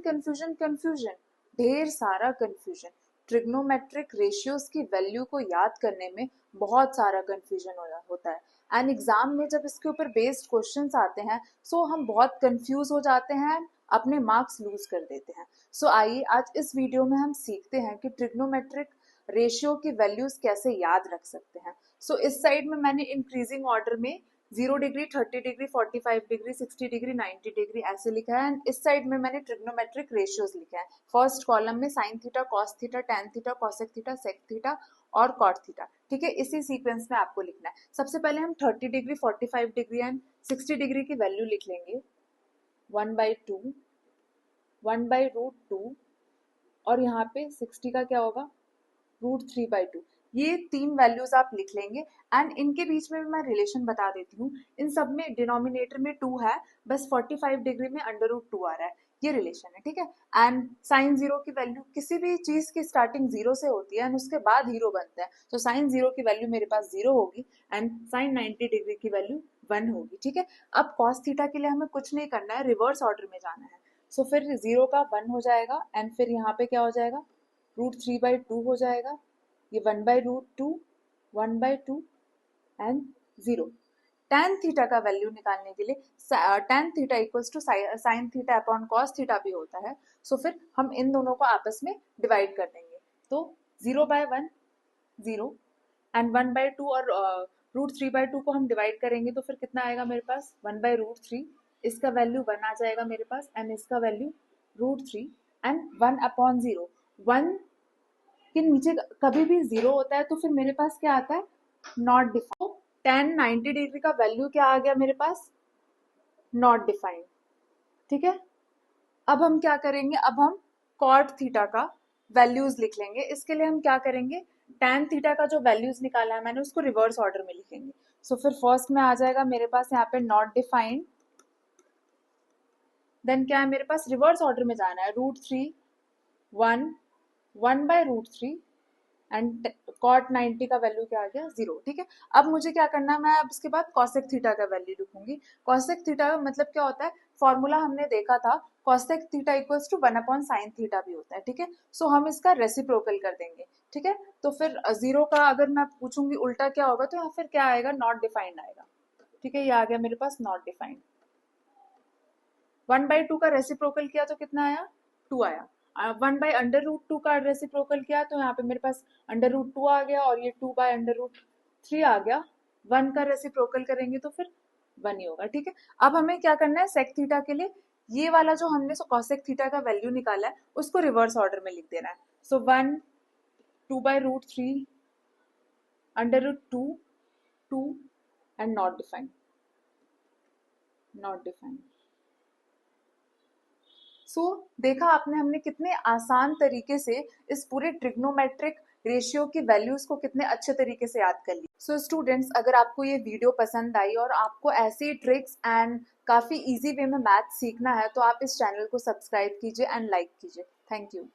Confusion ढेर सारा confusion. Trigonometric ratios की वैल्यू को याद करने में बहुत सारा कंफ्यूजन होता है एंड एग्जाम में जब इसके ऊपर बेस्ड क्वेश्चंस आते हैं सो हम बहुत कंफ्यूज हो जाते हैं, अपने मार्क्स लूज कर देते हैं। सो आइए आज इस वीडियो में हम सीखते हैं कि ट्रिग्नोमेट्रिक रेशियो की वैल्यूज कैसे याद रख सकते हैं। सो इस साइड में मैंने इंक्रीजिंग ऑर्डर में 0 degree, 30 degree, 45 degree, 60 degree, 90 degree ऐसे लिखा है एंड इस साइड में मैंने ट्रिग्नोमेट्रिक रेशियोज लिखा है। फर्स्ट कॉलम में sine theta, cos theta, tan theta, cosec theta, sec theta और कॉट थीटा। ठीक है, इसी सीक्वेंस में आपको लिखना है। सबसे पहले हम 30 डिग्री, 45 डिग्री एंड 60 डिग्री की वैल्यू लिख लेंगे 1/2, 1/√2 और यहाँ पे 60 का क्या होगा √3/2। ये तीन वैल्यूज आप लिख लेंगे एंड इनके बीच में भी मैं रिलेशन बता देती हूँ। इन सब में डिनोमिनेटर में 2 है, बस 45 डिग्री में √2 आ रहा है, ये रिलेशन है। ठीक है, एंड साइन 0 की वैल्यू, किसी भी चीज की स्टार्टिंग 0 से होती है एंड उसके बाद हीरो बनता है, तो साइन 0 की वैल्यू मेरे पास 0 होगी एंड साइन 90 डिग्री की वैल्यू 1 होगी। ठीक है, अब कॉस थीटा के लिए हमें कुछ नहीं करना है, रिवर्स ऑर्डर में जाना है। सो फिर 0 का 1 हो जाएगा एंड फिर यहाँ पे क्या हो जाएगा √3/2 हो जाएगा, ये 1/√2, 1/2 एंड 0। tan थीटा का वैल्यू निकालने के लिए tan theta equals to sine theta upon cos theta भी होता है। सो फिर हम इन दोनों को आपस में डिवाइड कर देंगे, तो 0/1 0 एंड 1/2 और √3/2 को हम डिवाइड करेंगे तो फिर कितना आएगा मेरे पास 1/√3। इसका वैल्यू 1 आ जाएगा मेरे पास एंड इसका वैल्यू √3 एंड 1/0। 1 के नीचे कभी भी 0 होता है तो फिर मेरे पास क्या आता है नॉट डिफाइंड। tan 90 डिग्री का वैल्यू क्या आ गया मेरे पास नॉट डिफाइंड। ठीक है, अब हम क्या करेंगे, अब हम कॉट थीटा का वैल्यूज लिख लेंगे। इसके लिए हम क्या करेंगे, tan थीटा का जो वैल्यूज निकाला है मैंने उसको रिवर्स ऑर्डर में लिखेंगे। सो फिर फर्स्ट में आ जाएगा मेरे पास यहाँ पे नॉट डिफाइंड, देन क्या है मेरे पास रिवर्स ऑर्डर में जाना है √3 1 1/√3 एंड कॉट 90 का वैल्यू क्या आ गया 0। ठीक है, अब मुझे क्या करना है, मैं अब इसके बाद कॉसेक थीटा का वैल्यू लिखूंगी। कॉसेक थीटा का मतलब क्या होता है, फॉर्मूला हमने देखा था, cosec theta equals to 1/sin theta भी होता है। ठीक है, सो हम इसका रेसिप्रोकल कर देंगे। ठीक है, तो फिर 0 का अगर मैं पूछूंगी उल्टा क्या होगा तो यहाँ फिर क्या आएगा नॉट डिफाइंड आएगा। ठीक है, ये आ गया मेरे पास नॉट डिफाइंड। 1/2 का रेसिप्रोकल किया तो कितना आया 2 आया। 1/√2 का रेसिप्रोकल किया तो यहाँ पे मेरे पास √2 आ गया और ये 2/√3 आ गया। 1 का रेसिप्रोकल करेंगे तो फिर 1 ही होगा। ठीक है, अब हमें क्या करना है सेक थीटा के लिए, ये वाला जो हमने कॉसेक थीटा का वैल्यू निकाला है उसको रिवर्स ऑर्डर में लिख देना है। So 1 2/√3 √2 2 and not defined, not defined. So देखा आपने हमने कितने आसान तरीके से इस पूरे ट्रिग्नोमेट्रिक रेशियो की वैल्यूज को कितने अच्छे तरीके से याद कर ली। सो स्टूडेंट्स, अगर आपको ये वीडियो पसंद आई और आपको ऐसी ट्रिक्स एंड काफी इजी वे में मैथ सीखना है तो आप इस चैनल को सब्सक्राइब कीजिए एंड लाइक कीजिए। Thank you.